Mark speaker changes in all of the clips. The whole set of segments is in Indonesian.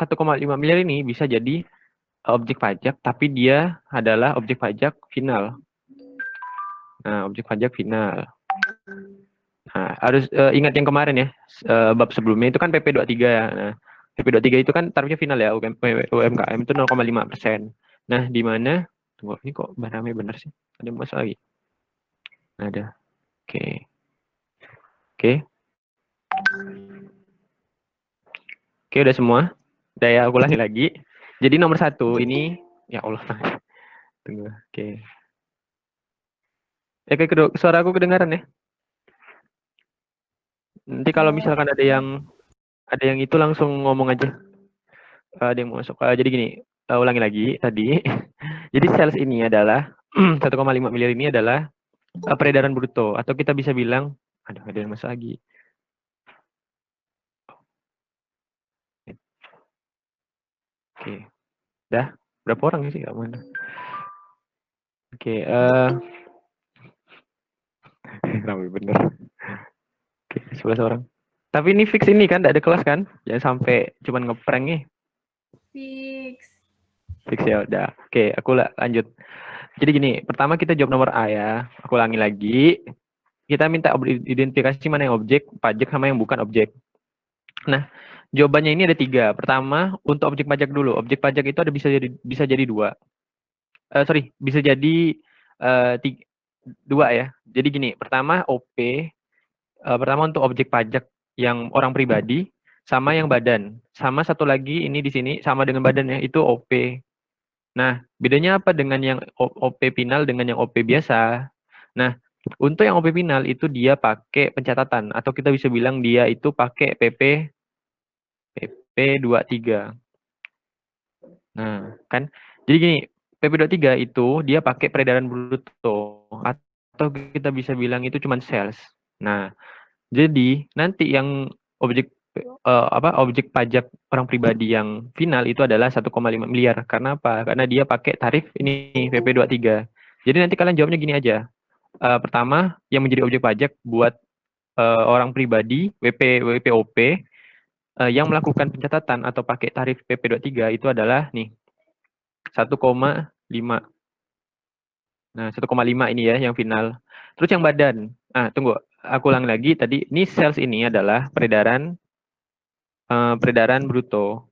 Speaker 1: 1,5 miliar ini bisa jadi objek pajak, tapi dia adalah objek pajak final. Nah, objek pajak final. Nah, harus ingat yang kemarin ya, bab sebelumnya itu kan PP 23 ya. Nah, PP 23 itu kan tarifnya final ya, UMKM itu 0,5%. Nah, di mana, tunggu, ini kok rame bener sih? Ada yang masuk lagi? Ada. Oke. Oke. Oke, udah semua. Udah ya, aku ulangi lagi. Jadi nomor 1 ini, ya Allah. Tunggu. Oke. Suara aku kedengaran ya? Nanti kalau misalkan ada yang itu langsung ngomong aja. Ada yang mau masuk. Jadi gini, ulangi lagi tadi. Jadi sales ini adalah 1,5 miliar ini adalah peredaran bruto, atau kita bisa bilang, aduh ada yang masuk lagi. Oke, dah berapa orang sih kamu? Oke, ramai bener. Oke, 11 orang. Tapi ini fix ini kan, tidak ada kelas kan? Jangan sampai cuman ngeprank nih. Fix ya udah. Oke, aku lanjut. Jadi gini, pertama kita jawab nomor A ya. Aku ulangi lagi. Kita minta identifikasi mana yang objek pajak sama yang bukan objek. Nah, jawabannya ini ada 3. Pertama, untuk objek pajak dulu. Objek pajak itu ada bisa jadi 2. Sorry, bisa jadi 2 ya. Jadi gini, pertama OP, pertama untuk objek pajak yang orang pribadi sama yang badan. Sama satu lagi ini di sini sama dengan badannya itu OP. Nah, bedanya apa dengan yang OP final dengan yang OP biasa? Nah, untuk yang OP final itu dia pakai pencatatan, atau kita bisa bilang dia itu pakai PP 23. Nah, kan jadi gini, PP 23 itu dia pakai peredaran bruto, atau kita bisa bilang itu cuma sales. Nah, jadi nanti yang objek objek pajak orang pribadi yang final itu adalah 1,5 miliar. Karena apa? Karena dia pakai tarif ini PP 23. Jadi nanti kalian jawabnya gini aja. Pertama, yang menjadi objek pajak buat orang pribadi WPOP yang melakukan pencatatan atau pakai tarif PP 23 itu adalah nih 1,5. Nah, 1,5 ini ya yang final. Terus yang badan. Tunggu, aku ulang lagi tadi. Ini sales ini adalah peredaran bruto.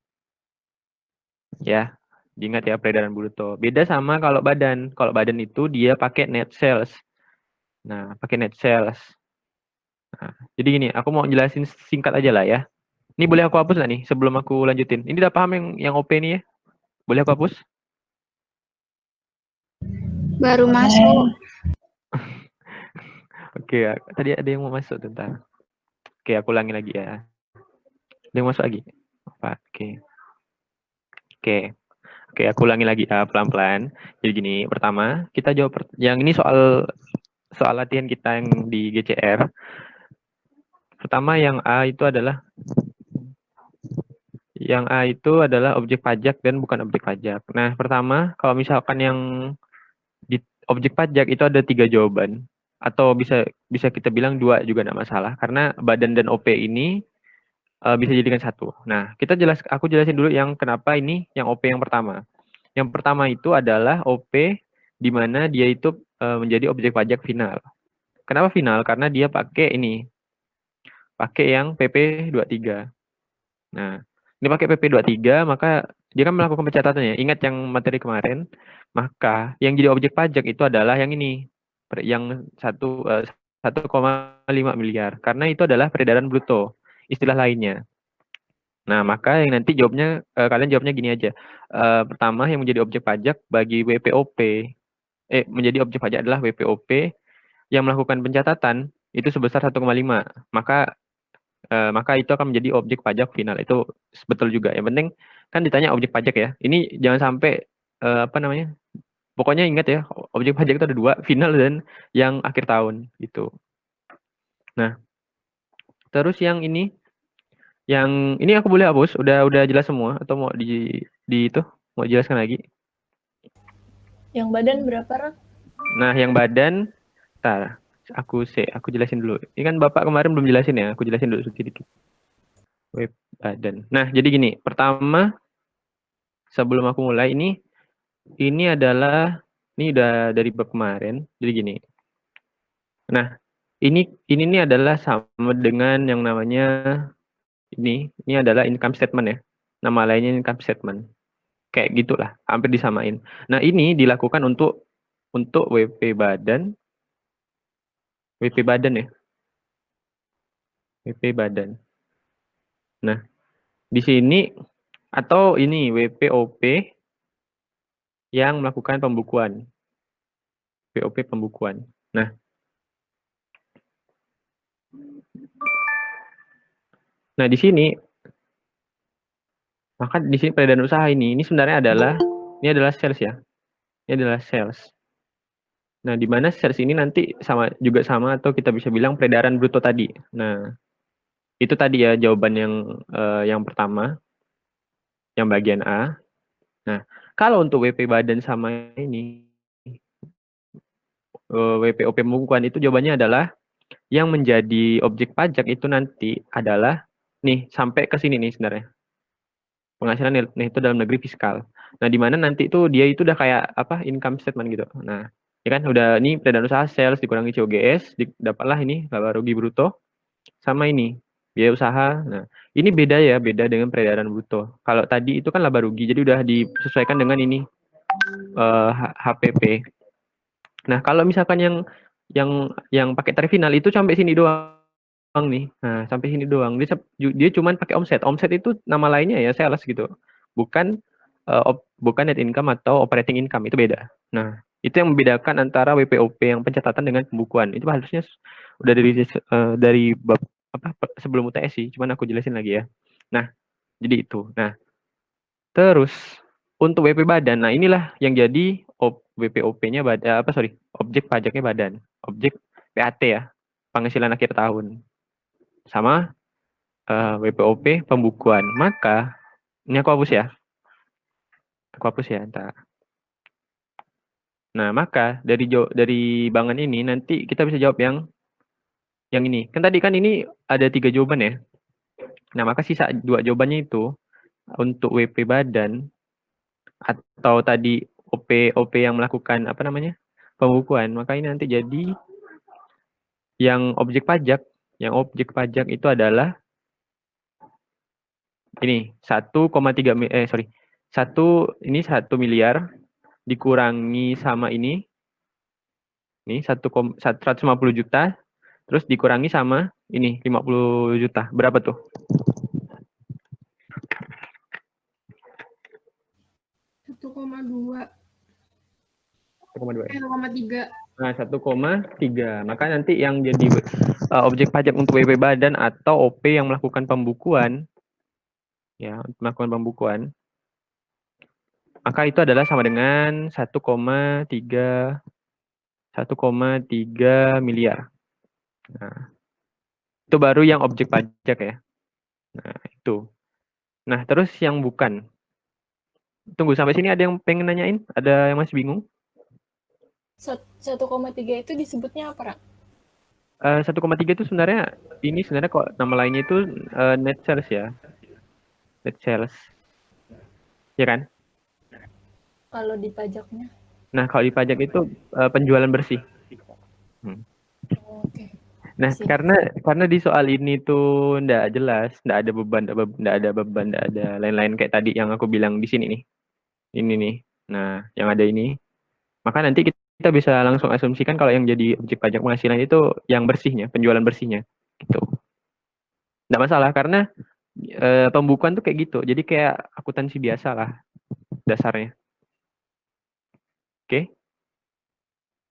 Speaker 1: Ya, diingat ya peredaran bruto. Beda sama kalau badan. Kalau badan itu dia pakai net sales. Nah, pakai net sales. Nah, jadi gini, aku mau jelasin singkat aja lah ya. Ini boleh aku hapus nggak nih sebelum aku lanjutin? Ini udah paham yang OP ini ya? Boleh aku hapus?
Speaker 2: Baru masuk.
Speaker 1: Oke, tadi ada yang mau masuk tentang. Oke, aku ulangi lagi ya. Ada yang masuk lagi? Apa? Oke. Oke, aku ulangi lagi ya pelan-pelan. Jadi gini, pertama kita jawab yang ini soal latihan kita yang di GCR. Pertama yang A itu adalah objek pajak dan bukan objek pajak. Nah, pertama kalau misalkan yang di objek pajak itu ada 3 jawaban, atau bisa kita bilang 2 juga tidak masalah, karena badan dan OP ini bisa jadikan satu. Nah, aku jelasin dulu yang kenapa ini yang OP yang pertama. Yang pertama itu adalah OP di mana dia itu menjadi objek pajak final. Kenapa final? Karena dia pakai yang PP 23. Nah, ini pakai PP 23, maka dia kan melakukan pencatatannya. Ingat yang materi kemarin, maka yang jadi objek pajak itu adalah yang ini, yang 1,5 miliar. Karena itu adalah peredaran bruto, istilah lainnya. Nah, maka yang nanti kalian jawabnya gini aja. Pertama, yang menjadi objek pajak bagi WPOP, menjadi objek pajak adalah WPOP yang melakukan pencatatan itu sebesar 1,5. Maka itu akan menjadi objek pajak final. Itu betul juga. Yang penting kan ditanya objek pajak ya. Ini jangan sampai pokoknya ingat ya, objek pajak itu ada 2, final dan yang akhir tahun gitu. Nah, terus yang ini aku boleh hapus? Udah jelas semua atau mau mau jelaskan lagi?
Speaker 3: Yang badan berapa, Rak?
Speaker 1: Nah, yang badan, aku jelasin dulu. Ini kan Bapak kemarin belum jelasin ya, aku jelasin dulu sedikit. WP badan. Nah, jadi gini, pertama sebelum aku mulai ini adalah ini udah dari bab kemarin. Jadi gini. Nah, ini nih adalah sama dengan yang namanya ini adalah income statement ya. Nama lainnya income statement. Kayak gitulah, hampir disamain. Nah, ini dilakukan untuk WP badan ya. WP badan. Nah, di sini atau ini WPOP yang melakukan pembukuan. WPOP pembukuan. Nah, di sini maka di sini peredaran usaha ini sebenarnya adalah sales ya. Ini adalah sales. Nah, di mana sales ini nanti sama atau kita bisa bilang peredaran bruto tadi. Nah, itu tadi ya jawaban yang pertama, yang bagian A. Nah, kalau untuk WP badan sama ini WPOP pembukuan itu jawabannya adalah yang menjadi objek pajak itu nanti adalah nih sampai ke sini nih sebenarnya. Penghasilan itu dalam negeri fiskal. Nah, di mana nanti itu dia itu udah kayak apa income statement gitu. Nah, ya kan udah ini peredaran usaha sales dikurangi COGS, dapatlah ini laba rugi bruto sama ini biaya usaha. Nah, ini beda dengan peredaran bruto. Kalau tadi itu kan laba rugi, jadi udah disesuaikan dengan ini HPP. Nah, kalau misalkan yang pakai tarif final itu sampai sini doang nih. Nah, sampai sini doang. Dia cuman pakai omset. Omset itu nama lainnya ya sales gitu. Bukan bukan net income atau operating income, itu beda. Nah, itu yang membedakan antara WPOP yang pencatatan dengan pembukuan. Itu harusnya udah dari bab apa sebelum UTS sih, cuman aku jelasin lagi ya. Nah, jadi itu. Nah, terus untuk WP badan, nah inilah yang jadi WPOP-nya objek pajaknya badan, objek PAT ya, penghasilan akhir tahun, sama WPOP pembukuan. Maka ini aku hapus ya, entar. Nah, maka dari bangan ini nanti kita bisa jawab yang ini. Kan tadi kan ini ada 3 jawaban ya. Nah, maka sisa 2 jawabannya itu untuk WP badan atau tadi OP yang melakukan apa namanya pembukuan, maka ini nanti jadi yang objek pajak itu adalah ini 1 miliar dikurangi sama ini 150 juta terus dikurangi sama ini 50 juta, berapa tuh?
Speaker 2: 1,2.
Speaker 1: 1,2 ya?
Speaker 2: 1,3.
Speaker 1: Nah, 1,3. Maka nanti yang jadi objek pajak untuk WP badan atau OP yang melakukan pembukuan ya, maka itu adalah sama dengan 1,3 miliar. Nah, itu baru yang objek pajak ya. Nah, itu. Nah, terus yang bukan. Tunggu, sampai sini ada yang pengen nanyain? Ada yang masih bingung?
Speaker 3: 1,3 itu disebutnya apa, Rak?
Speaker 1: 1,3 itu sebenarnya kok nama lainnya itu net sales ya. Net sales. Ya kan?
Speaker 3: Kalau di pajaknya?
Speaker 1: Nah, kalau di pajak itu penjualan bersih.
Speaker 3: Oke.
Speaker 1: Nah, karena di soal ini tuh nggak jelas, nggak ada beban, nggak ada lain-lain kayak tadi yang aku bilang di sini nih. Ini nih. Nah, yang ada ini. Maka nanti kita bisa langsung asumsikan kalau yang jadi objek pajak penghasilan itu yang bersihnya, penjualan bersihnya. Gitu. Nggak masalah, karena pembukuan tuh kayak gitu. Jadi kayak akuntansi biasa lah dasarnya. Oke?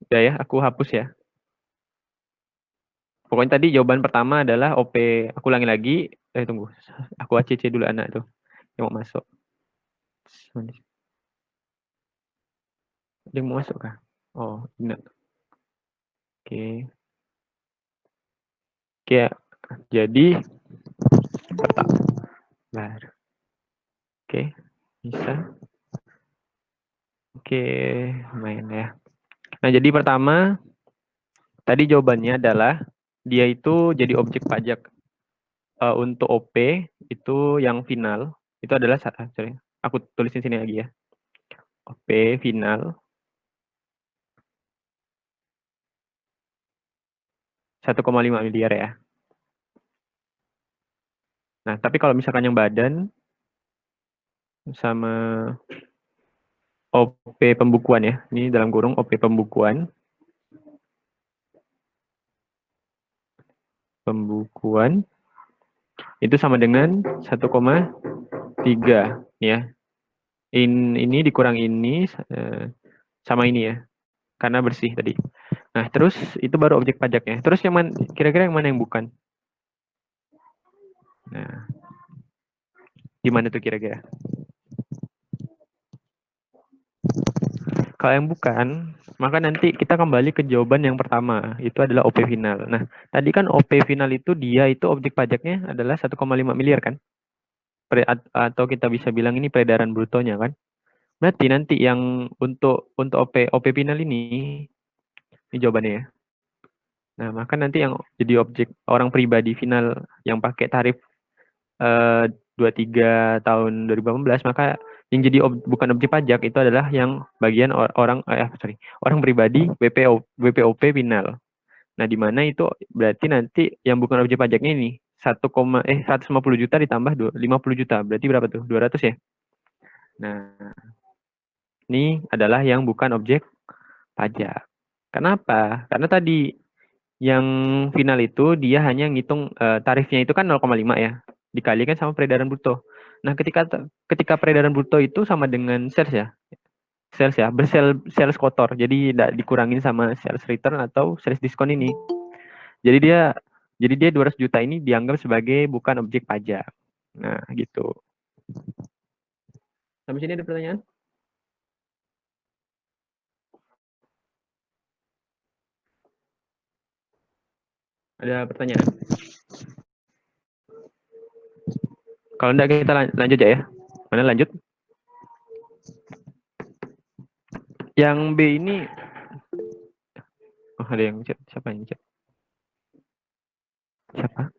Speaker 1: Udah ya, aku hapus ya. Pokoknya tadi jawaban pertama adalah OP. Aku ulangi lagi. Tunggu. Aku ACC dulu anak tuh yang mau masuk. Dia mau masuk kah? Oh, enggak. Oke. Oke, jadi pertama. Oke, bisa. Oke, main ya. Nah, jadi pertama, tadi jawabannya adalah dia itu jadi objek pajak. untuk OP itu yang final itu adalah sorry, aku tulisin sini lagi ya. OP final 1,5 miliar ya. Nah, tapi kalau misalkan yang badan sama OP pembukuan ya, ini dalam kurung OP pembukuan itu sama dengan 1,3 ya. Ini dikurang ini sama ini ya, karena bersih tadi. Nah, terus itu baru objek pajaknya. Terus yang mana, kira-kira yang mana yang bukan? Nah, gimana tuh kira-kira? Kalau yang bukan, maka nanti kita kembali ke jawaban yang pertama, itu adalah OP final. Nah, tadi kan OP final itu dia itu objek pajaknya adalah 1,5 miliar kan? Atau kita bisa bilang ini peredaran brutonya kan? Berarti nanti yang untuk OP final ini jawabannya ya. Nah, maka nanti yang jadi objek orang pribadi final yang pakai tarif 23 tahun 2018, maka yang jadi bukan objek pajak itu adalah yang bagian orang pribadi WPOP final. Nah, di mana itu berarti nanti yang bukan objek pajaknya ini 150 juta ditambah 50 juta. Berarti berapa tuh? 200 ya? Nah, ini adalah yang bukan objek pajak. Kenapa? Karena tadi yang final itu dia hanya ngitung tarifnya itu kan 0,5 ya, dikalikan sama peredaran bruto. Nah, ketika peredaran bruto itu sama dengan sales ya, sales kotor. Jadi tidak dikurangin sama sales return atau sales diskon ini. Jadi dia 200 juta ini dianggap sebagai bukan objek pajak. Nah, gitu. Sampai sini ada pertanyaan? Ada pertanyaan? Kalau enggak kita lanjut ya. Mana lanjut? Yang B ini ada yang chat. Siapa yang chat? Siapa?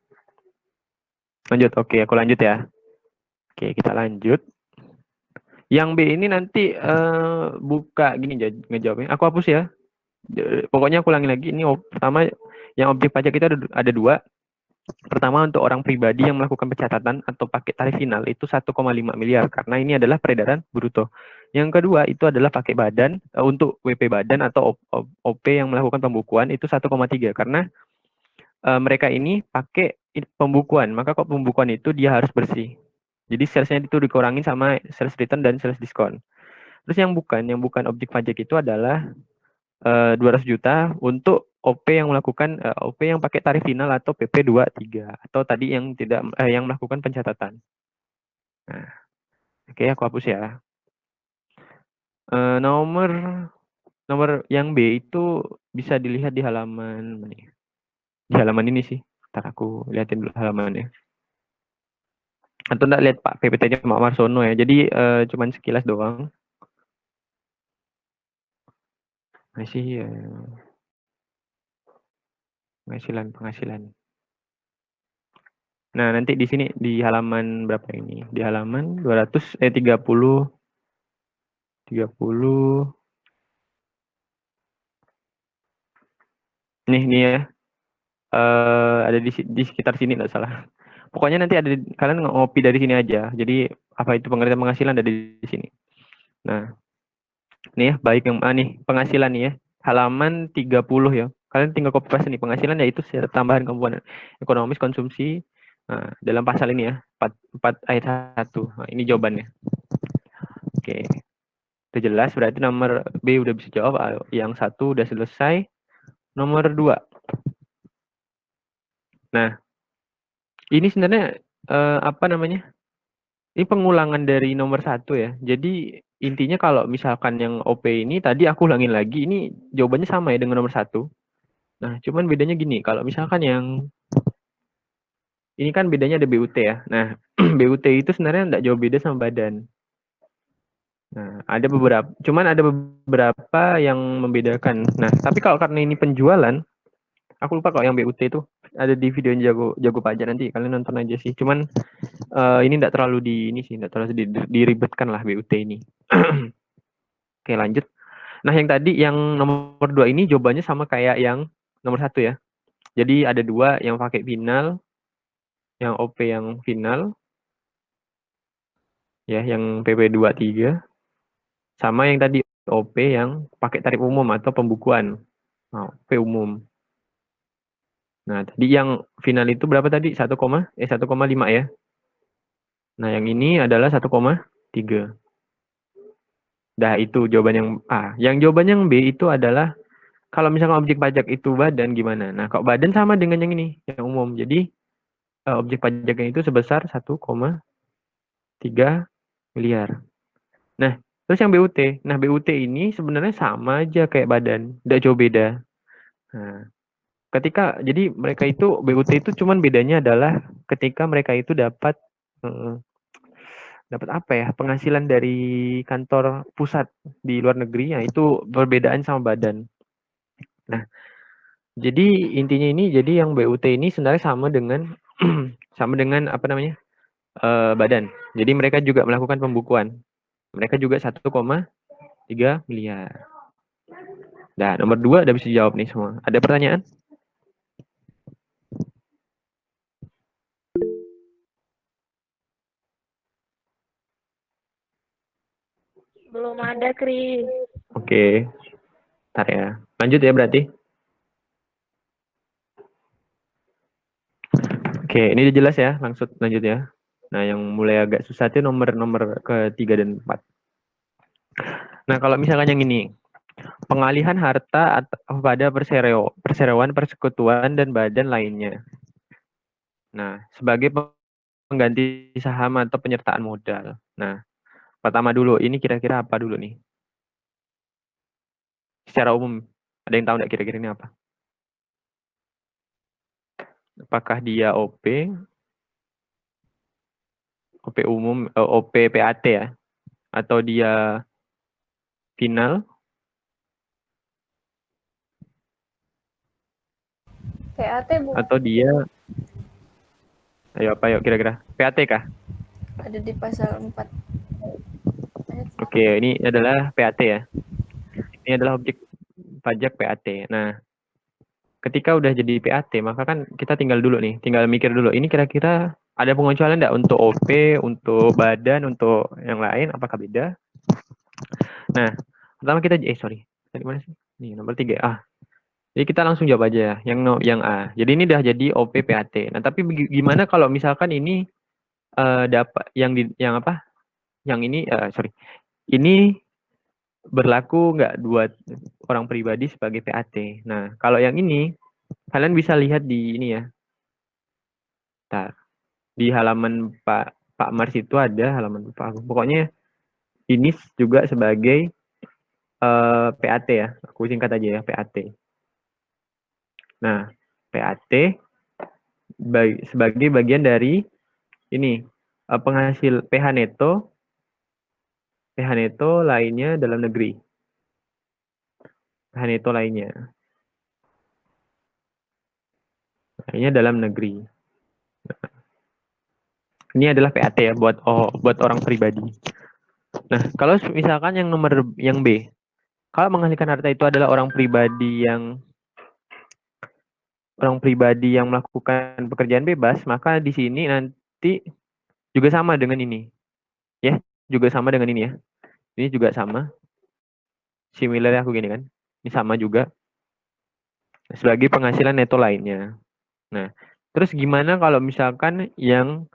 Speaker 1: Lanjut. Oke, aku lanjut ya. Oke, kita lanjut. Yang B ini nanti buka gini ngejawabnya. Aku hapus ya. Pokoknya aku ulangi lagi. Ini pertama yang objek pajak itu ada dua. Pertama untuk orang pribadi yang melakukan pencatatan atau pakai tarif final itu 1,5 miliar karena ini adalah peredaran bruto. Yang kedua itu adalah pakai badan untuk WP badan atau OP yang melakukan pembukuan itu 1,3 karena mereka ini pakai pembukuan. Maka kok pembukuan itu dia harus bersih. Jadi salesnya itu dikurangin sama sales return dan sales diskon. Terus yang bukan objek pajak itu adalah 200 juta untuk OP yang melakukan OP yang pakai tarif final atau PP 23 atau tadi yang tidak yang melakukan pencatatan. Nah, oke, aku hapus ya. Nomor yang B itu bisa dilihat di halaman mana ya? Di halaman ini sih. Ntar aku lihatin dulu halamannya. Atau enggak lihat Pak PPT-nya Pak Marsono ya. Jadi cuman sekilas doang. Masih penghasilan. Nah, nanti di sini di halaman berapa ini? Di halaman 30. Nih ya. Ada di sekitar sini nggak salah. Pokoknya nanti ada kalian ngopi dari sini aja. Jadi apa itu pengertian penghasilan ada di sini. Nah, nih ya, baik yang nih penghasilan nih ya. Halaman 30 ya. Kalian tinggal copy paste nih penghasilan yaitu tambahan komponen ekonomis konsumsi. Nah, dalam pasal ini ya, 4 ayat 1. Nah, ini jawabannya. Oke. Itu jelas berarti nomor B udah bisa jawab, yang satu udah selesai. Nomor 2. Nah, ini sebenarnya apa namanya? Ini pengulangan dari nomor 1 ya. Jadi intinya kalau misalkan yang OP ini tadi aku ulangin lagi, ini jawabannya sama ya dengan nomor 1. Nah, cuman bedanya gini, kalau misalkan yang ini kan bedanya ada BUT ya. Nah, BUT itu sebenarnya enggak jauh beda sama badan. Nah, cuman ada beberapa yang membedakan. Nah, tapi kalau karena ini penjualan, aku lupa kalau yang BUT itu ada di video jago pajak, nanti kalian nonton aja sih. Cuman ini enggak terlalu enggak terlalu diribetkan lah BUT ini. Oke, lanjut. Nah, yang tadi yang nomor 2 ini jawabannya sama kayak yang nomor 1 ya. Jadi ada 2 yang pakai final, yang OP yang final, ya, yang PP 23, sama yang tadi OP yang pakai tarif umum atau pembukuan. Nah, OP umum. Nah, tadi yang final itu berapa tadi? 1,5 ya. Nah, yang ini adalah 1,3. Dah, itu jawaban yang A. Yang jawaban yang B itu adalah kalau misalkan objek pajak itu badan gimana? Nah, kalau badan sama dengan yang ini, yang umum. Jadi objek pajaknya itu sebesar 1,3 miliar. Nah, terus yang BUT. Nah, BUT ini sebenarnya sama aja kayak badan, tidak jauh beda. Nah, jadi mereka itu BUT itu cuman bedanya adalah ketika mereka itu dapat apa ya, penghasilan dari kantor pusat di luar negeri, ya itu perbedaan sama badan. Nah, jadi intinya ini, jadi yang BUT ini sebenarnya sama dengan apa namanya, badan. Jadi mereka juga melakukan pembukuan. Mereka juga 1,3 miliar. Nah, nomor 2 udah bisa jawab nih semua. Ada pertanyaan?
Speaker 4: Belum ada, Kris.
Speaker 1: Oke. Ntar ya. Lanjut ya berarti. Oke, ini udah jelas ya. Langsung lanjut ya. Nah, yang mulai agak susah itu nomor ke-3 dan 4. Nah, kalau misalkan yang ini, pengalihan harta pada perseroan, persekutuan, dan badan lainnya. Nah, sebagai pengganti saham atau penyertaan modal. Nah, pertama dulu, ini kira-kira apa dulu nih? Secara umum, ada yang tahu nggak kira-kira ini apa? Apakah dia OP umum, OP PAT ya? Atau dia final?
Speaker 3: PAT Bu,
Speaker 1: Atau dia, ayo apa yuk kira-kira? PAT kah?
Speaker 3: ada di pasal 4.
Speaker 1: Oke, ini adalah PAT ya. Ini adalah objek pajak PAT. Nah, ketika udah jadi PAT, maka kan kita tinggal mikir dulu. Ini kira-kira ada pengecualian enggak untuk OP, untuk badan, untuk yang lain, apakah beda? Nah, pertama kita, tadi mana sih? Nih, nomor 3. Jadi kita langsung jawab aja ya, yang A. Jadi ini udah jadi OP PAT. Nah, tapi gimana kalau misalkan ini dapat yang apa? Yang ini, ini berlaku nggak buat orang pribadi sebagai PAT. Nah, kalau yang ini, kalian bisa lihat di ini ya. Bentar. Di halaman Pak Mars itu ada halaman Pak Agung. Pokoknya ini juga sebagai PAT ya. Aku singkat aja ya, PAT. Nah, PAT sebagai bagian dari ini penghasil PH neto lainnya dalam negeri. PH neto lainnya dalam negeri. Ini adalah PAT ya buat orang pribadi. Nah, kalau misalkan yang B, kalau mengalihkan harta itu adalah orang pribadi yang melakukan pekerjaan bebas, maka di sini nanti juga sama dengan ini. Ya, juga sama dengan ini ya. Ini juga sama. Similar ya aku gini kan. Ini sama juga. Sebagai penghasilan neto lainnya. Nah, terus gimana kalau misalkan yang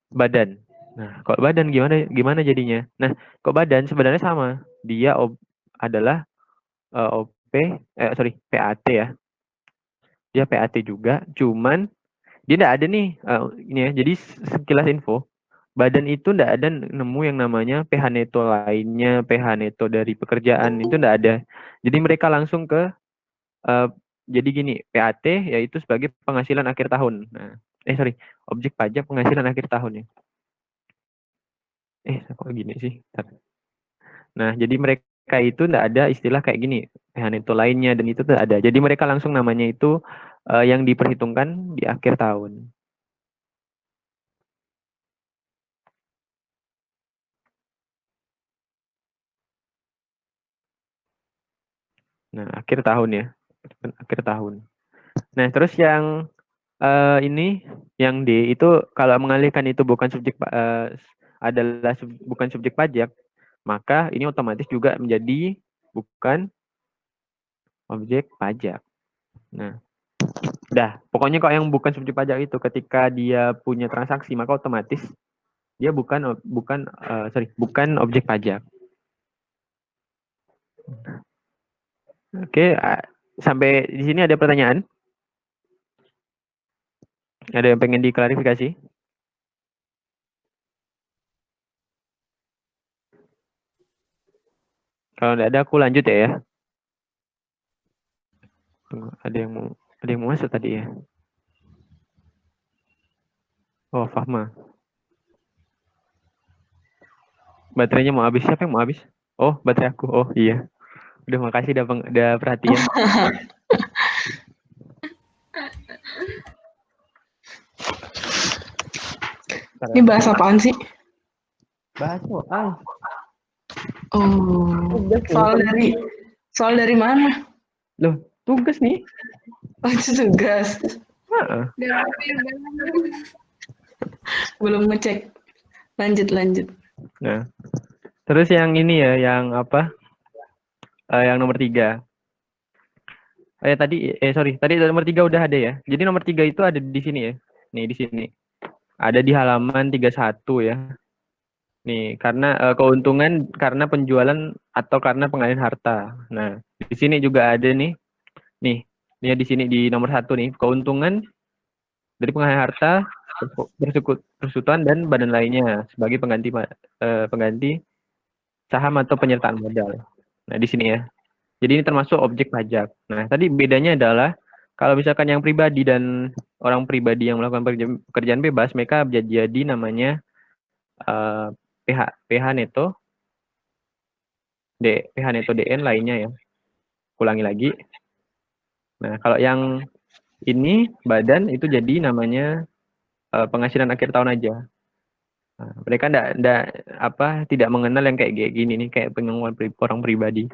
Speaker 1: badan? Nah, kalau badan gimana jadinya? Nah, kok badan sebenarnya sama. Dia adalah PAT ya. Dia PAT juga, cuman dia tidak ada nih ini ya. Jadi sekilas info, badan itu tidak ada nemu yang namanya PH neto lainnya, PH neto dari pekerjaan itu tidak ada. Jadi mereka langsung ke jadi gini, PAT yaitu sebagai penghasilan akhir tahun. Nah, objek pajak penghasilan akhir tahun ya. Kok gini sih? Nah, jadi mereka itu tidak ada istilah kayak gini, PH neto lainnya, dan itu tuh ada. Jadi mereka langsung namanya itu yang diperhitungkan di akhir tahun. Nah, akhir tahun ya. Akhir tahun. Nah, terus yang ini, yang D itu kalau mengalihkan itu bukan bukan subjek pajak, maka ini otomatis juga menjadi bukan objek pajak. Nah, udah. Pokoknya kalau yang bukan subjek pajak itu ketika dia punya transaksi, maka otomatis dia bukan objek pajak. Oke, sampai di sini ada pertanyaan? Ada yang pengen diklarifikasi? Kalau tidak ada, aku lanjut ya. Tunggu, ada yang mau masuk tadi ya. Oh, Fahma. Baterainya mau habis. Siapa yang mau habis? Oh, baterai aku. Oh, iya. Udah, makasih udah perhatian.
Speaker 5: Ini bahas apaan sih?
Speaker 1: Bahas soal.
Speaker 5: Oh, soal dari mana?
Speaker 1: Loh, tugas nih.
Speaker 5: Oh, itu tugas.
Speaker 1: Heeh.
Speaker 5: Belum ngecek. Lanjut.
Speaker 1: Nah, terus yang ini ya, yang apa? Yang nomor 3. Tadi nomor 3 udah ada ya. Jadi nomor 3 itu ada di sini ya. Nih, di sini. Ada di halaman 31 ya. Nih, karena keuntungan karena penjualan atau karena pengalihan harta. Nah, di sini juga ada nih. Nih, di sini di nomor 1 nih, keuntungan dari pengalihan harta, persekutuan dan badan lainnya sebagai pengganti saham atau penyertaan modal. Nah, di sini ya. Jadi ini termasuk objek pajak. Nah, tadi bedanya adalah kalau misalkan yang pribadi dan orang pribadi yang melakukan pekerjaan bebas, mereka jadi namanya PH neto, PH neto DN lainnya ya. Ulangi lagi. Nah, kalau yang ini badan itu jadi namanya penghasilan akhir tahun aja. Nah, mereka tidak mengenal yang kayak gini nih, kayak pengeluaran orang pribadi.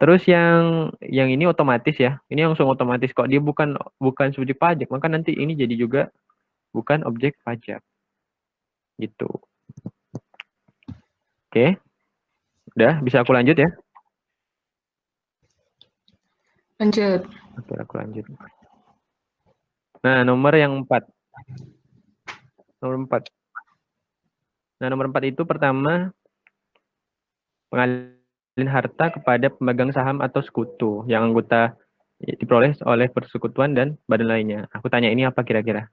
Speaker 1: Terus yang ini otomatis ya. Ini langsung otomatis kok dia bukan subjek pajak, maka nanti ini jadi juga bukan objek pajak. Gitu. Oke. Udah, bisa aku lanjut ya?
Speaker 5: Lanjut.
Speaker 1: Oke, aku lanjut. Nah, nomor yang 4. Nomor 4. Nah, nomor 4 itu pertama pengalihan harta kepada pemegang saham atau sekutu yang anggota diperoleh oleh persekutuan dan badan lainnya. Aku tanya ini apa kira-kira?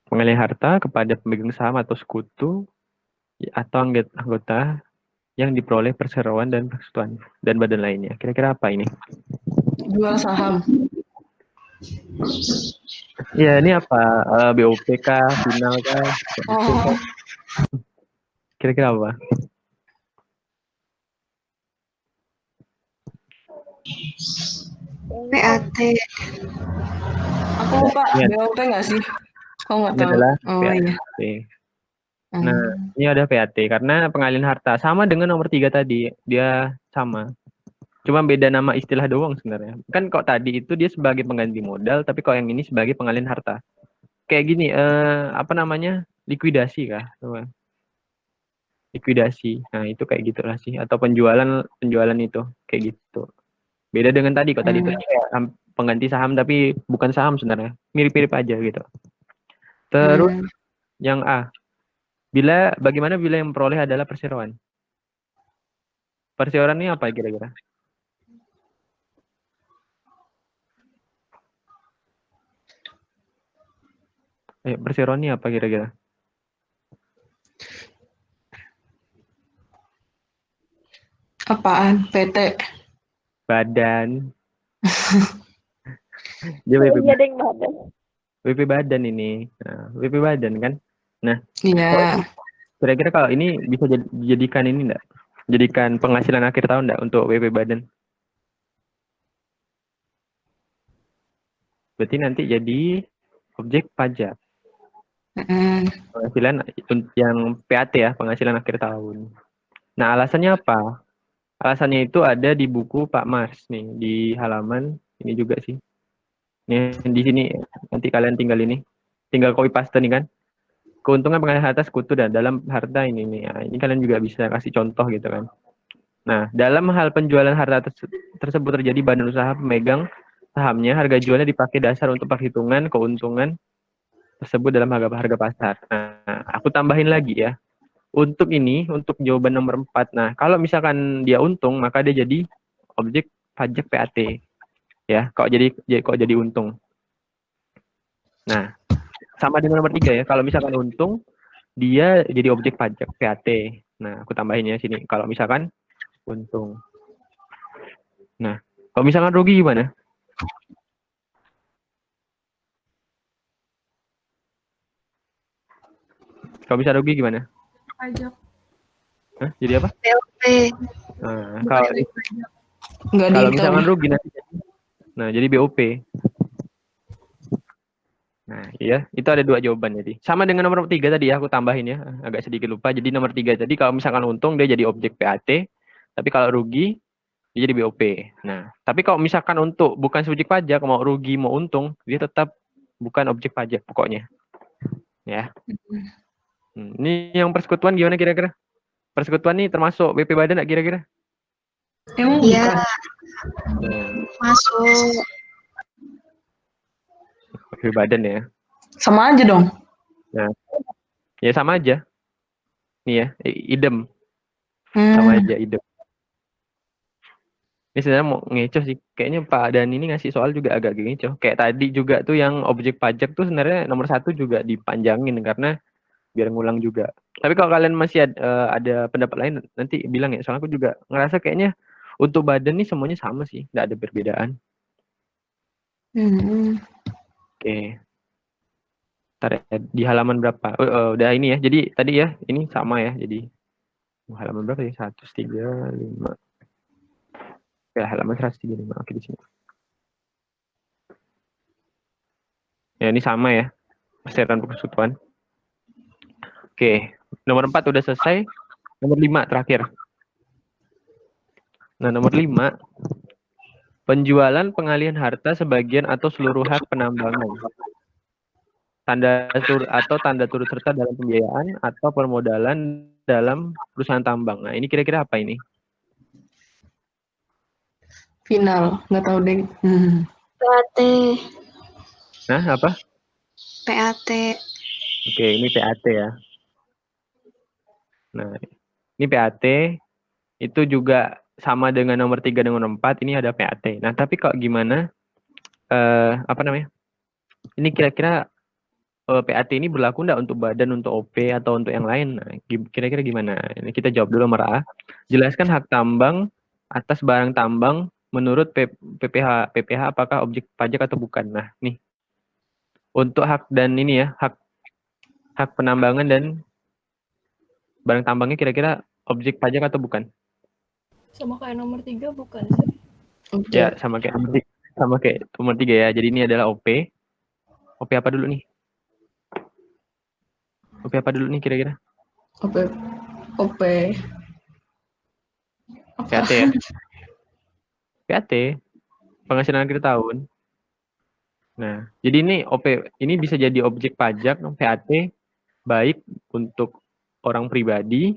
Speaker 1: Pengalihan harta kepada pemegang saham atau sekutu atau anggota yang diperoleh perseroan dan persekutuan dan badan lainnya. Kira-kira apa ini?
Speaker 5: Jual saham.
Speaker 1: Ya, ini apa? BOPK, final kah?
Speaker 5: Oh,
Speaker 1: Kira-kira apa?
Speaker 3: PAT.
Speaker 5: aku lupa.
Speaker 1: Iya.
Speaker 5: BOP nggak sih? Kau nggak
Speaker 1: Ini
Speaker 5: tahu?
Speaker 1: adalah
Speaker 5: Oh
Speaker 1: PAT.
Speaker 5: iya.
Speaker 1: Nah, ini ada PAT karena pengalihan harta sama dengan nomor 3 tadi, dia sama. Cuma beda nama istilah doang sebenarnya. Kan kok tadi itu dia sebagai pengganti modal, tapi kok yang ini sebagai pengalihan harta. Kayak gini, apa namanya? Likuidasi kah? Likuidasi. Nah, itu kayak gitulah sih. Atau penjualan itu kayak gitu. Beda dengan tadi, kok tadi itu kayak pengganti saham tapi bukan saham sebenarnya. Mirip-mirip aja gitu. Terus yang A. Bagaimana bila yang memperoleh adalah perseroan? Perseroan ini apa kira-kira? Perseroan ini apa kira-kira?
Speaker 5: Apaan? PT.
Speaker 1: Badan. Dia
Speaker 4: Iya, ada yang badan.
Speaker 1: WP badan ini. Nah, WP badan kan? Nah,
Speaker 5: Iya.
Speaker 1: kira-kira kalau ini bisa dijadikan ini enggak? jadikan penghasilan akhir tahun enggak untuk WP Badan? Berarti nanti jadi objek pajak. Penghasilan yang PAT ya, penghasilan akhir tahun. Nah, alasannya apa? Alasannya itu ada di buku Pak Mars nih, di halaman ini juga sih. Nih, di sini nanti kalian tinggal copy paste nih kan. Keuntungan pengalihan harta sekutu dan dalam harta ini nih. Nah, ini kalian juga bisa kasih contoh gitu kan. Nah, dalam hal penjualan harta tersebut terjadi badan usaha pemegang sahamnya, harga jualnya dipakai dasar untuk perhitungan keuntungan tersebut dalam harga pasar. Nah, aku tambahin lagi ya. Untuk jawaban nomor 4. Nah, kalau misalkan dia untung, maka dia jadi objek pajak PAT. Ya, kok jadi untung. Nah, sama dengan nomor 3 ya. Kalau misalkan untung, dia jadi objek pajak PAT. Nah, aku tambahin ya sini. Kalau misalkan untung. Nah, kalau misalkan rugi gimana? Kalau bisa rugi gimana?
Speaker 2: Pajak.
Speaker 1: Hah? Jadi apa?
Speaker 3: BOP.
Speaker 1: Nah,
Speaker 2: Bukan
Speaker 1: kalau
Speaker 2: dari pajak.
Speaker 5: Nggak
Speaker 1: kalau
Speaker 5: dihitung.
Speaker 1: misalkan rugi nanti, nah jadi BOP. Nah, iya, itu ada 2 jawaban jadi. Sama dengan nomor 3 tadi ya, aku tambahin ya, agak sedikit lupa. Jadi nomor 3 tadi kalau misalkan untung dia jadi objek PAT, tapi kalau rugi dia jadi BOP. Nah, tapi kalau misalkan untuk bukan subjek pajak, mau rugi mau untung, dia tetap bukan objek pajak pokoknya. Ya. Ini yang persekutuan gimana kira-kira? Persekutuan nih termasuk WP Badan nggak kira-kira?
Speaker 5: Emang
Speaker 3: Iya,
Speaker 5: bukan?
Speaker 3: masuk.
Speaker 1: WP Badan ya.
Speaker 5: Sama aja dong.
Speaker 1: Nah, ya sama aja. Nih ya, idem. Sama aja, idem. Ini sebenarnya mau ngecoh sih. Kayaknya Pak Dan ini ngasih soal juga agak ngecoh. Kayak tadi juga tuh yang objek pajak tuh sebenarnya nomor 1 juga dipanjangin karena biar ngulang juga. Tapi kalau kalian masih ada pendapat lain nanti bilang ya. Soalnya aku juga ngerasa kayaknya untuk Badan nih semuanya sama sih, nggak ada perbedaan. Oke. Ntar ya, di halaman berapa? Udah ini ya. Jadi tadi ya ini sama ya. Jadi halaman berapa ya? 135. Ya, halaman 135. Oke, di sini. Ya, ini sama ya. Persyaratan persekutuan. Oke, nomor 4 udah selesai. Nomor 5 terakhir. Nah, nomor 5. Penjualan pengalihan harta sebagian atau seluruh hak penambangan. Tanda turut serta dalam pembiayaan atau permodalan dalam perusahaan tambang. Nah, ini kira-kira apa ini?
Speaker 5: Final. Nggak tahu deh.
Speaker 3: PAT.
Speaker 1: Nah, apa?
Speaker 3: PAT.
Speaker 1: Oke, ini PAT ya. Nah, ini PAT itu juga sama dengan nomor 3 dan nomor 4, ini ada PAT. Nah, tapi kok gimana? Apa namanya? Ini kira-kira PAT ini berlaku enggak untuk Badan, untuk OP, atau untuk yang lain? Nah, kira-kira gimana? Ini kita jawab dulu nomor A. Jelaskan hak tambang atas barang tambang menurut PPH apakah objek pajak atau bukan. Nah, nih. Untuk hak dan ini ya, hak penambangan dan barang tambangnya kira-kira objek pajak atau bukan?
Speaker 2: Sama kayak nomor 3 bukan sih?
Speaker 1: Ya, sama kayak nomor 3 ya. Jadi ini adalah OP. OP apa dulu nih? OP apa dulu nih kira-kira?
Speaker 5: OP.
Speaker 1: PAT ya. PAT. Penghasilan akhir tahun. Nah, jadi ini OP ini bisa jadi objek pajak PAT baik untuk orang pribadi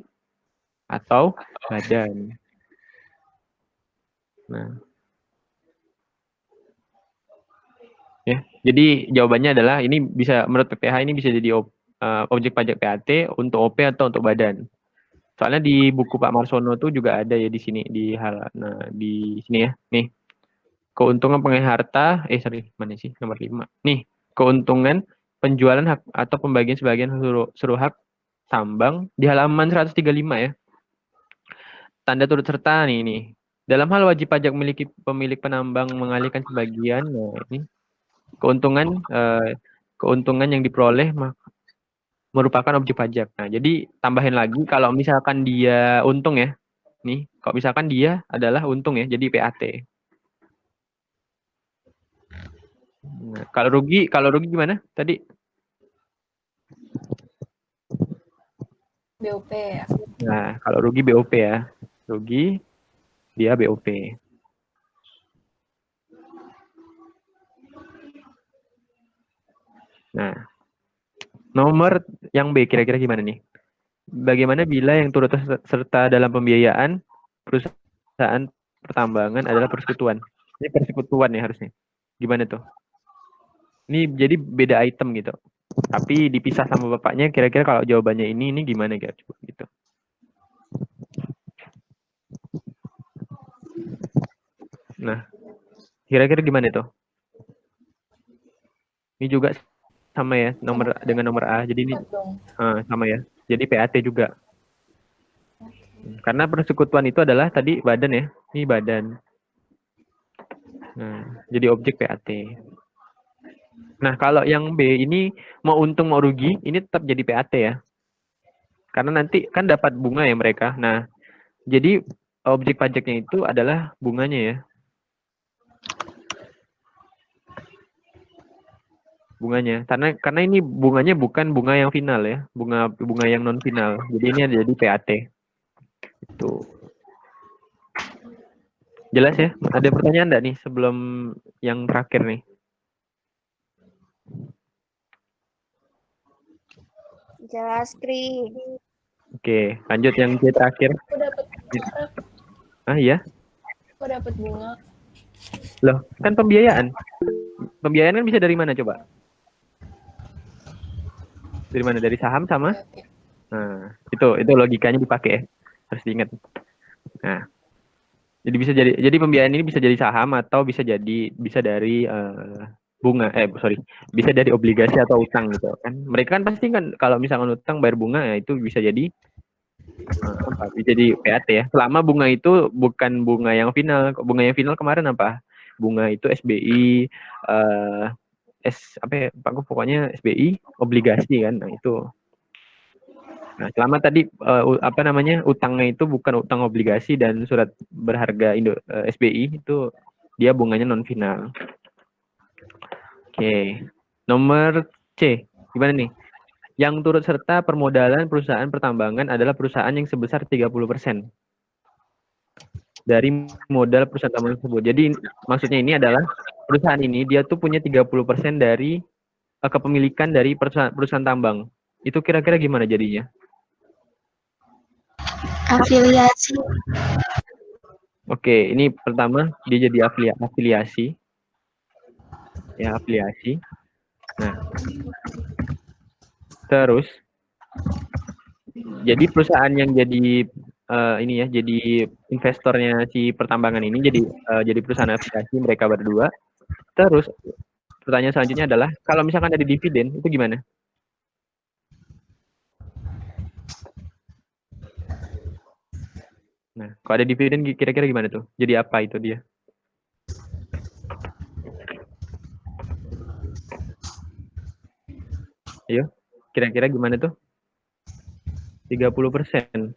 Speaker 1: atau badan. Nah. Ya, jadi jawabannya adalah ini bisa menurut PPH ini bisa jadi objek pajak PAT untuk OP atau untuk badan. Soalnya di buku Pak Marsono tuh juga ada ya di sini nah di sini ya. Nih. Keuntungan pengalihan harta, mana sih nomor 5. Nih, keuntungan penjualan hak atau pembagian sebagian seluruh hak tambang di halaman 135 ya. Tanda turut serta nih. Dalam hal wajib pajak pemilik penambang mengalihkan sebagian, nah ini keuntungan yang diperoleh merupakan objek pajak. Nah, jadi tambahin lagi kalau misalkan dia untung ya. Nih, kalau misalkan dia adalah untung ya, jadi PAT. Nah, kalau rugi gimana tadi?
Speaker 2: BOP ya.
Speaker 1: Nah, kalau rugi BOP ya. Rugi dia BOP. Nah, nomor yang B kira-kira gimana nih? Bagaimana bila yang turut serta dalam pembiayaan perusahaan pertambangan adalah persekutuan? Ini persekutuan ya harusnya. Gimana tuh? Ini jadi beda item gitu. Tapi dipisah sama bapaknya, kira-kira kalau jawabannya ini gimana gitu? Nah, kira-kira gimana tuh? Ini juga sama ya, dengan nomor A. Jadi ini sama ya. Jadi PAT juga. Karena persekutuan itu adalah tadi badan ya. Ini badan. Nah, jadi objek PAT. Nah, kalau yang B ini mau untung mau rugi, ini tetap jadi PAT ya. Karena nanti kan dapat bunga ya mereka. Nah, jadi objek pajaknya itu adalah bunganya ya. Bunganya. Karena ini bunganya bukan bunga yang final ya, bunga yang non final. Jadi ini ada jadi PAT. Itu. Jelas ya? Ada pertanyaan enggak nih sebelum yang terakhir nih?
Speaker 4: Jelas, Kri.
Speaker 1: Oke, lanjut yang terakhir.
Speaker 2: Aku dapat bunga.
Speaker 1: Ah iya?
Speaker 2: Aku dapat bunga.
Speaker 1: Loh, kan pembiayaan. Pembiayaan kan bisa dari mana coba? Dari mana? Dari saham sama?
Speaker 2: Oke.
Speaker 1: Nah, itu logikanya dipakai ya. Harus diingat. Nah, jadi pembiayaan ini bisa jadi saham atau bisa dari bunga, bisa dari obligasi atau utang gitu kan. Mereka kan pasti kan kalau misalkan utang bayar bunga ya itu bisa jadi bisa jadi PAT ya. Selama bunga itu bukan bunga yang final. Bunga yang final kemarin apa? Bunga itu SBI pokoknya SBI obligasi kan. Nah, itu. Nah, selama tadi utangnya itu bukan utang obligasi dan surat berharga SBI itu dia bunganya non final. Oke. Nomor C. Gimana nih? Yang turut serta permodalan perusahaan pertambangan adalah perusahaan yang sebesar 30% dari modal perusahaan tambang tersebut. Jadi maksudnya ini adalah perusahaan ini dia tuh punya 30% dari kepemilikan dari perusahaan tambang. Itu kira-kira gimana jadinya?
Speaker 3: Afiliasi.
Speaker 1: Oke, ini pertama dia jadi afiliasi. Ya, afiliasi. Nah, terus jadi perusahaan yang jadi jadi investornya si pertambangan ini jadi perusahaan afiliasi mereka berdua. Terus pertanyaan selanjutnya adalah kalau misalkan ada dividen itu gimana? Nah, kalau ada dividen kira-kira gimana tuh? Jadi apa itu dia? Ayo, kira-kira gimana tuh? 30%.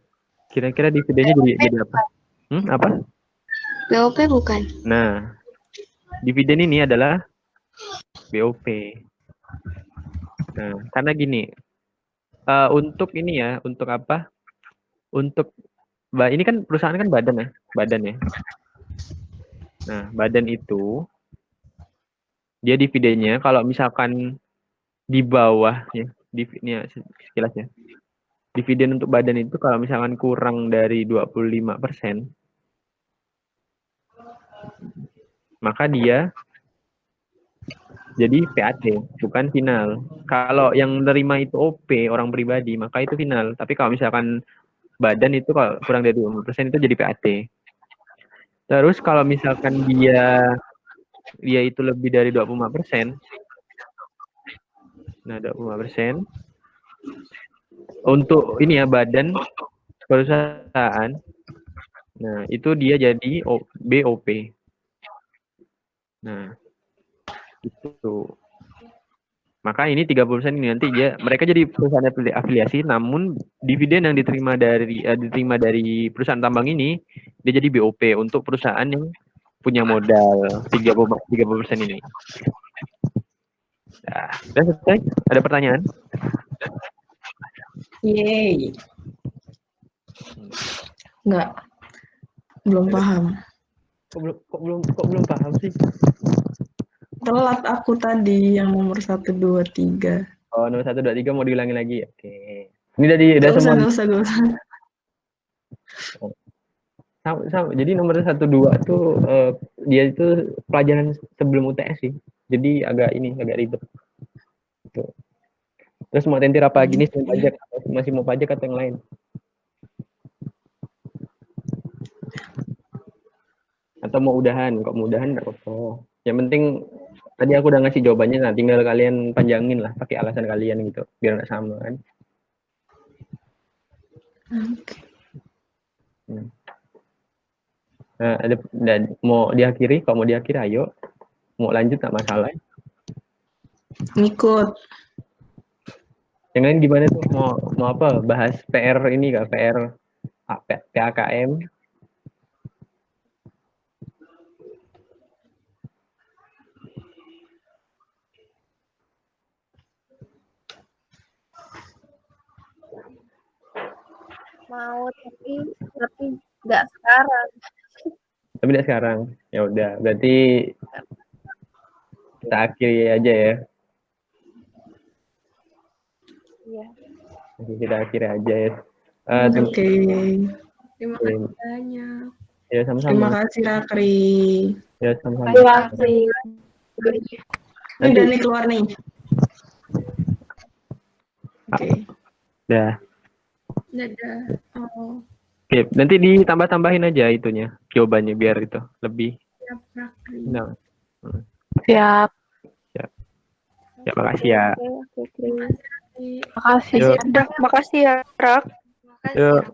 Speaker 1: Kira-kira dividennya jadi apa? Apa?
Speaker 3: BOP bukan?
Speaker 1: Nah, dividen ini adalah BOP. Nah, karena gini, untuk ini ya, untuk apa? Untuk ini kan perusahaan kan badan ya. Nah, badan itu dia dividennya kalau misalkan di bawah ya, ini sekilas ya. Dividen untuk badan itu kalau misalkan kurang dari 25%, maka dia jadi PAT, bukan final. Kalau yang menerima itu OP, orang pribadi, maka itu final. Tapi kalau misalkan badan itu kalau kurang dari 20% itu jadi PAT. Terus kalau misalkan dia itu lebih dari 25%, nah 25%, untuk ini ya badan perusahaan, nah itu dia jadi BOP. Nah, itu. Maka ini 30% ini nanti mereka jadi perusahaan afiliasi, namun dividen yang diterima dari perusahaan tambang ini dia jadi BOP untuk perusahaan yang punya modal 30% ini. Nah, udah selesai? Ada pertanyaan?
Speaker 5: Yeay. Enggak. Belum paham.
Speaker 1: Kok belum paham sih?
Speaker 5: Telat aku tadi yang nomor 1, 2, 3.
Speaker 1: Oh, nomor 1, 2, 3 mau diulangi lagi. Oke. Ini udah
Speaker 5: Gak
Speaker 1: semua.
Speaker 5: usah.
Speaker 1: Sama. Jadi nomor 1, 2 tuh dia itu pelajaran sebelum UTS sih. Jadi agak ribet. Tuh. Terus mau tentir apa gini selain pajak? Masih mau pajak atau yang lain? Atau mau udahan? Kok mau udahan nggak apa-apa. Yang penting tadi aku udah ngasih jawabannya, nah tinggal kalian panjangin lah pakai alasan kalian gitu, biar nggak sama kan.
Speaker 5: Oke.
Speaker 1: Nah, mau diakhiri? Kalau mau diakhiri, ayo. Mau lanjut nggak masalah.
Speaker 5: Ngikut.
Speaker 1: Yang lain gimana tuh? Mau apa? Bahas PR ini nggak? PAKM?
Speaker 4: Mau tapi nggak sekarang.
Speaker 1: Tapi tidak sekarang. Ya udah, berarti kita akhiri aja ya.
Speaker 4: Iya.
Speaker 1: Kita akhiri aja ya.
Speaker 5: Oke.
Speaker 2: Terima kasih banyak.
Speaker 1: Ya sama-sama.
Speaker 5: Terima kasih Rakri.
Speaker 1: Ya sama-sama.
Speaker 2: Terima kasih.
Speaker 5: Ini udah nih keluar nih. Oke.
Speaker 1: Udah.
Speaker 2: Dadah. Oh,
Speaker 1: Oke, nanti ditambah-tambahin aja itunya, jawabannya biar itu lebih.
Speaker 2: siap Rakri.
Speaker 1: Nah.
Speaker 6: Siap.
Speaker 1: Ya, makasih ya.
Speaker 4: Oke, Kri.
Speaker 2: Terima kasih.
Speaker 6: Makasih.
Speaker 1: Yuk.
Speaker 6: Makasih ya, Rak.
Speaker 3: Makasih.
Speaker 1: Yuk.